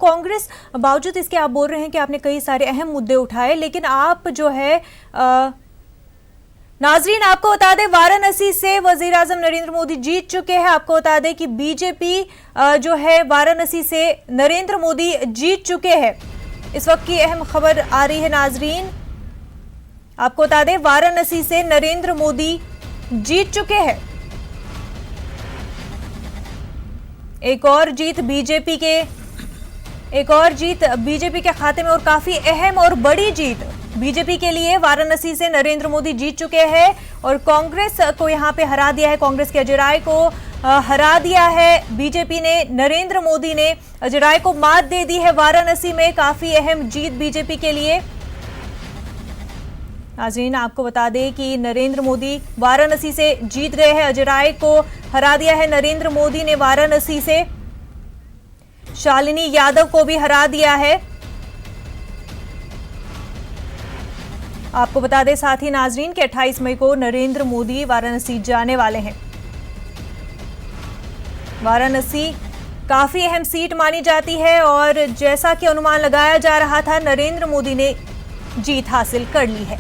कांग्रेस बावजूद इसके आप बोल रहे हैं कि आपने कई सारे अहम मुद्दे उठाए, लेकिन आप जो है नाजरीन आपको बता दें वाराणसी से वजीर आजम नरेंद्र मोदी जीत चुके हैं। आपको बता दें कि बीजेपी जो है वाराणसी से नरेंद्र मोदी जीत चुके हैं। इस वक्त की अहम खबर आ रही है नाजरीन, आपको बता दें वाराणसी से नरेंद्र मोदी जीत चुके हैं। एक और जीत बीजेपी के खाते में और काफी अहम और बड़ी जीत बीजेपी के लिए। वाराणसी से नरेंद्र मोदी जीत चुके हैं और कांग्रेस को यहां पे हरा दिया है, कांग्रेस के अजय राय को हरा दिया है बीजेपी ने। नरेंद्र मोदी ने अजय राय को मात दे दी है वाराणसी में, काफी अहम जीत बीजेपी के लिए। नाज़रीन आपको बता दें कि नरेंद्र मोदी वाराणसी से जीत गए हैं, अजय राय को हरा दिया है नरेंद्र मोदी ने वाराणसी से। शालिनी यादव को भी हरा दिया है। आपको बता दें साथ ही नाजरीन कि 28 मई को नरेंद्र मोदी वाराणसी जाने वाले हैं। वाराणसी काफी अहम सीट मानी जाती है और जैसा कि अनुमान लगाया जा रहा था नरेंद्र मोदी ने जीत हासिल कर ली है।